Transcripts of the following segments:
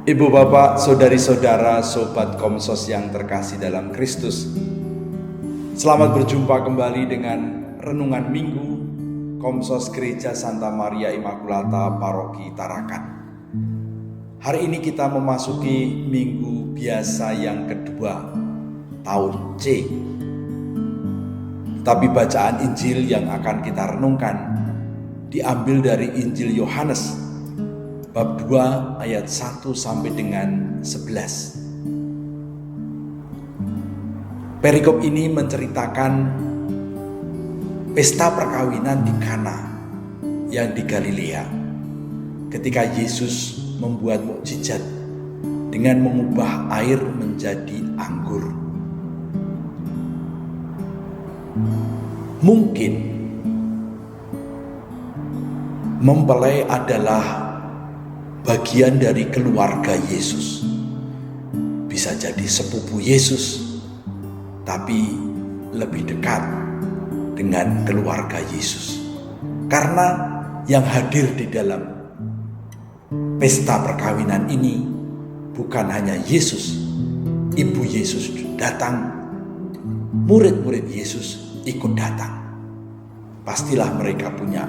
Ibu bapak, saudari-saudara, sobat Komsos yang terkasih dalam Kristus, selamat berjumpa kembali dengan Renungan Minggu Komsos Gereja Santa Maria Immaculata Paroki Tarakan. Hari ini kita memasuki minggu biasa yang kedua, tahun C. Tapi bacaan Injil yang akan kita renungkan diambil dari Injil Yohanes bab 2 ayat 1 sampai dengan 11. Perikop ini menceritakan pesta perkawinan di Kana yang di Galilea, ketika Yesus membuat mukjizat dengan mengubah air menjadi anggur. Mungkin mempelai adalah bagian dari keluarga Yesus, bisa jadi sepupu Yesus, tapi lebih dekat dengan keluarga Yesus. Karena yang hadir di dalam pesta perkawinan ini bukan hanya Yesus, ibu Yesus datang, murid-murid Yesus ikut datang. Pastilah mereka punya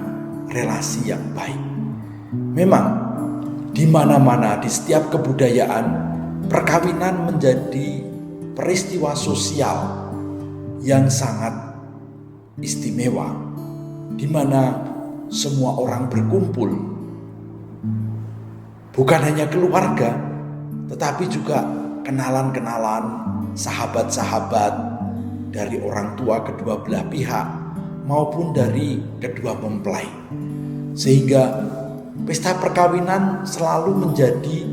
relasi yang baik. Memang di mana-mana, di setiap kebudayaan, perkawinan menjadi peristiwa sosial yang sangat istimewa, di mana semua orang berkumpul. Bukan hanya keluarga, tetapi juga kenalan-kenalan, sahabat-sahabat dari orang tua kedua belah pihak maupun dari kedua mempelai. Sehingga pesta perkawinan selalu menjadi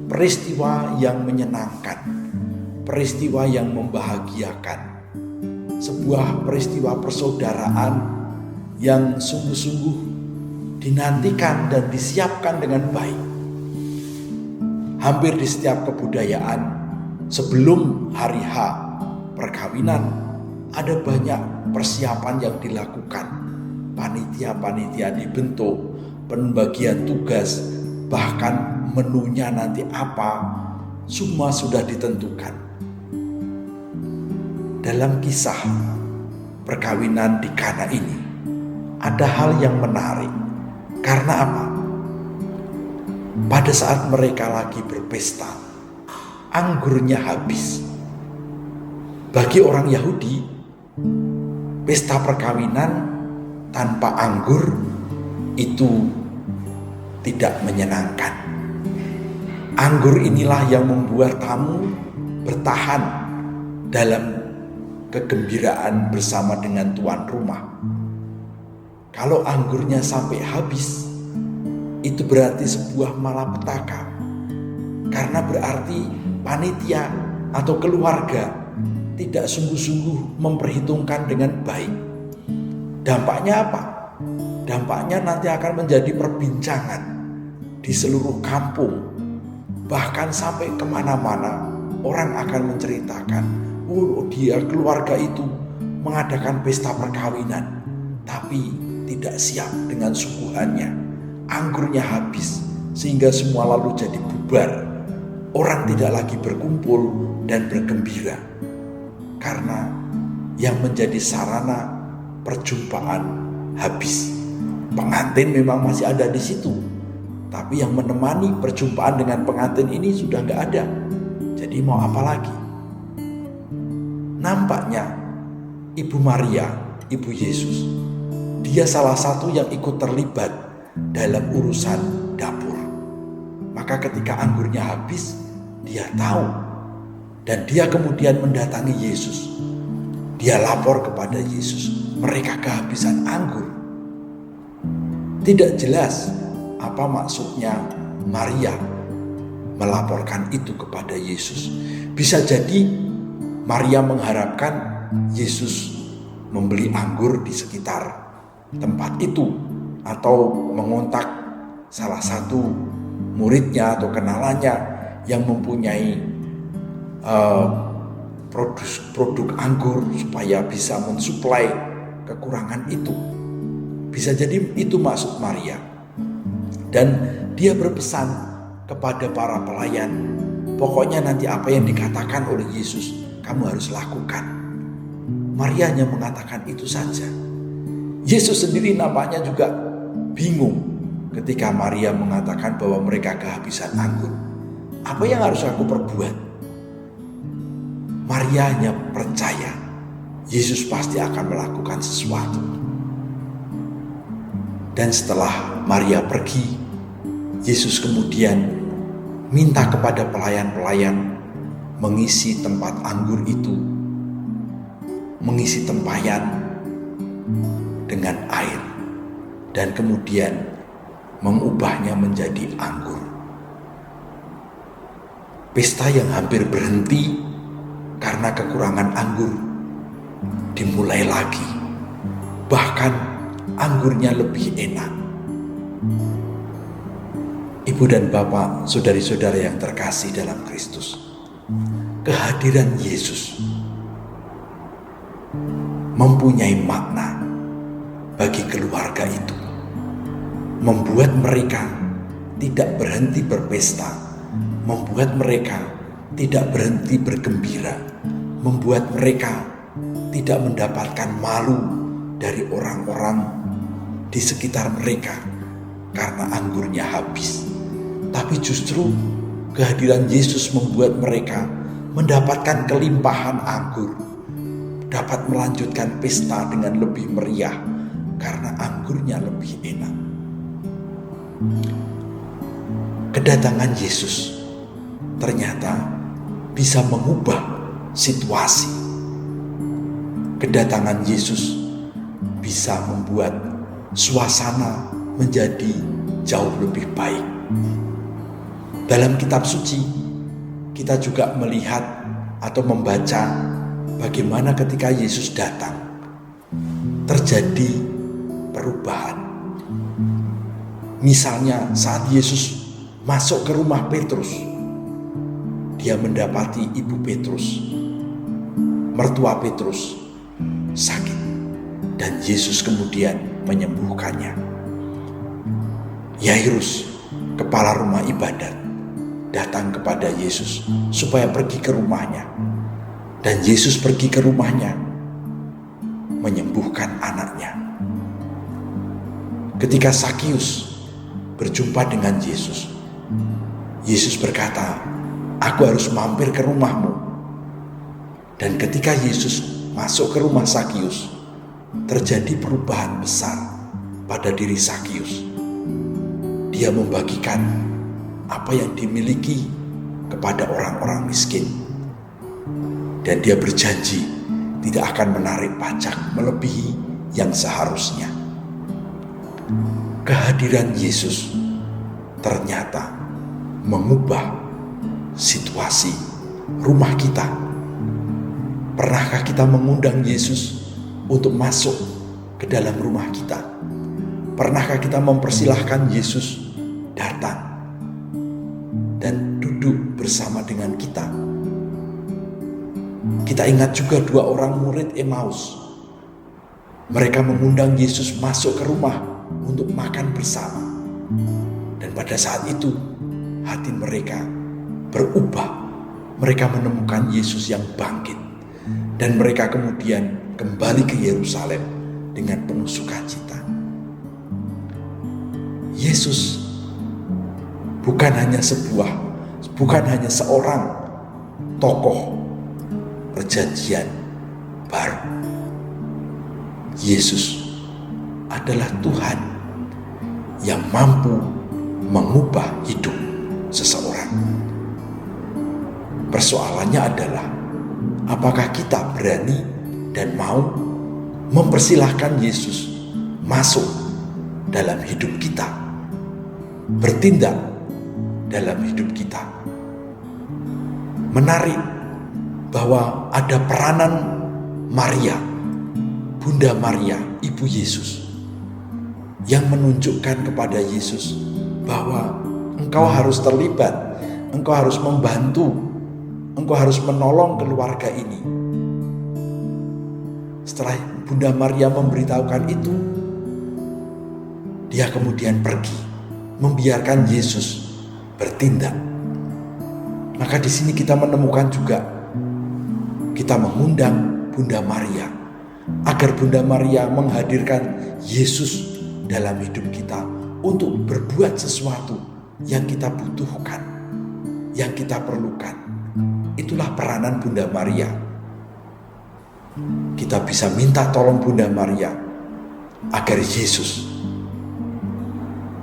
peristiwa yang menyenangkan, peristiwa yang membahagiakan, sebuah peristiwa persaudaraan yang sungguh-sungguh dinantikan dan disiapkan dengan baik. Hampir di setiap kebudayaan, sebelum hari H perkawinan, ada banyak persiapan yang dilakukan. Panitia-panitia dibentuk, pembagian tugas, bahkan menunya nanti apa, semua sudah ditentukan. Dalam kisah perkawinan di Kana ini ada hal yang menarik. Karena apa? Pada saat mereka lagi berpesta, anggurnya habis. Bagi orang Yahudi, pesta perkawinan tanpa anggur itu tidak menyenangkan. Anggur inilah yang membuat tamu bertahan dalam kegembiraan bersama dengan tuan rumah. Kalau anggurnya sampai habis, itu berarti sebuah malapetaka. Karena berarti panitia atau keluarga tidak sungguh-sungguh memperhitungkan dengan baik. Dampaknya apa? Dampaknya nanti akan menjadi perbincangan di seluruh kampung. Bahkan sampai kemana-mana orang akan menceritakan, oh dia keluarga itu mengadakan pesta perkawinan, tapi tidak siap dengan suguhannya. Anggurnya habis, sehingga semua lalu jadi bubar. Orang tidak lagi berkumpul dan bergembira. Karena yang menjadi sarana perjumpaan habis. Pengantin memang masih ada di situ, tapi yang menemani perjumpaan dengan pengantin ini sudah nggak ada. Jadi mau apa lagi? Nampaknya Ibu Maria, Ibu Yesus, dia salah satu yang ikut terlibat dalam urusan dapur. Maka ketika anggurnya habis, dia tahu dan dia kemudian mendatangi Yesus. Dia lapor kepada Yesus, mereka kehabisan anggur. Tidak jelas apa maksudnya Maria melaporkan itu kepada Yesus. Bisa jadi Maria mengharapkan Yesus membeli anggur di sekitar tempat itu, atau mengontak salah satu muridnya atau kenalannya yang mempunyai produk anggur supaya bisa mensuplai kekurangan itu. Bisa jadi itu maksud Maria. Dan dia berpesan kepada para pelayan, pokoknya nanti apa yang dikatakan oleh Yesus, kamu harus lakukan. Maria hanya mengatakan itu saja. Yesus sendiri nampaknya juga bingung ketika Maria mengatakan bahwa mereka kehabisan anggur. Apa yang harus aku perbuat? Maria hanya percaya Yesus pasti akan melakukan sesuatu. Dan setelah Maria pergi, Yesus kemudian minta kepada pelayan-pelayan mengisi tempat anggur itu, mengisi tempayan dengan air, dan kemudian mengubahnya menjadi anggur. Pesta yang hampir berhenti karena kekurangan anggur dimulai lagi. Bahkan anggurnya lebih enak. Ibu dan bapak, saudari-saudara yang terkasih dalam Kristus, kehadiran Yesus mempunyai makna bagi keluarga itu, membuat mereka tidak berhenti berpesta, membuat mereka tidak berhenti bergembira, membuat mereka tidak mendapatkan malu dari orang-orang di sekitar mereka karena anggurnya habis. Tapi justru kehadiran Yesus membuat mereka mendapatkan kelimpahan anggur, dapat melanjutkan pesta dengan lebih meriah karena anggurnya lebih enak. Kedatangan Yesus ternyata bisa mengubah situasi. Kedatangan Yesus bisa membuat suasana menjadi jauh lebih baik. Dalam kitab suci, kita juga melihat atau membaca bagaimana ketika Yesus datang, terjadi perubahan. Misalnya saat Yesus masuk ke rumah Petrus, dia mendapati ibu Petrus, mertua Petrus, sakit. Dan Yesus kemudian menyembuhkannya. Yairus, kepala rumah ibadat, datang kepada Yesus supaya pergi ke rumahnya. Dan Yesus pergi ke rumahnya, menyembuhkan anaknya. Ketika Sakius berjumpa dengan Yesus, Yesus berkata, "Aku harus mampir ke rumahmu." Dan ketika Yesus masuk ke rumah Sakius, terjadi perubahan besar pada diri Sakius. Dia membagikan apa yang dimiliki kepada orang-orang miskin. Dan dia berjanji tidak akan menarik pajak melebihi yang seharusnya. Kehadiran Yesus ternyata mengubah situasi rumah kita. Pernahkah kita mengundang Yesus untuk masuk ke dalam rumah kita? Pernahkah kita mempersilahkan Yesus datang dan duduk bersama dengan kita? Kita ingat juga dua orang murid Emmaus. Mereka mengundang Yesus masuk ke rumah untuk makan bersama. Dan pada saat itu hati mereka berubah. Mereka menemukan Yesus yang bangkit. Dan mereka kemudian kembali ke Yerusalem dengan penuh sukacita. Yesus bukan hanya seorang tokoh perjanjian baru. Yesus adalah Tuhan yang mampu mengubah hidup seseorang. Persoalannya adalah apakah kita berani dan mau mempersilahkan Yesus masuk dalam hidup kita, bertindak dalam hidup kita. Menarik bahwa ada peranan Maria, Bunda Maria, Ibu Yesus, yang menunjukkan kepada Yesus bahwa engkau harus terlibat, engkau harus membantu, engkau harus menolong keluarga ini. Setelah Bunda Maria memberitahukan itu, dia kemudian pergi, membiarkan Yesus bertindak. Maka di sini kita menemukan juga, kita mengundang Bunda Maria agar Bunda Maria menghadirkan Yesus dalam hidup kita untuk berbuat sesuatu yang kita butuhkan, yang kita perlukan. Itulah peranan Bunda Maria. Kita bisa minta tolong Bunda Maria agar Yesus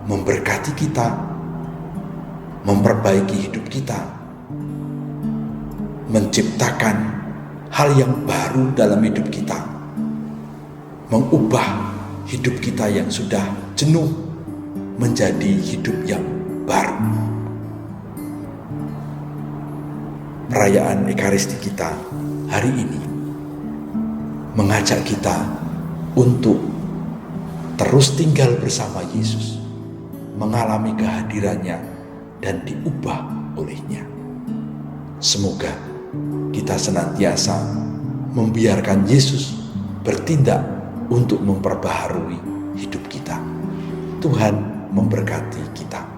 memberkati kita, memperbaiki hidup kita, menciptakan hal yang baru dalam hidup kita, mengubah hidup kita yang sudah jenuh menjadi hidup yang baru. Perayaan Ekaristi kita hari ini mengajak kita untuk terus tinggal bersama Yesus, mengalami kehadirannya dan diubah olehnya. Semoga kita senantiasa membiarkan Yesus bertindak untuk memperbaharui hidup kita. Tuhan memberkati kita.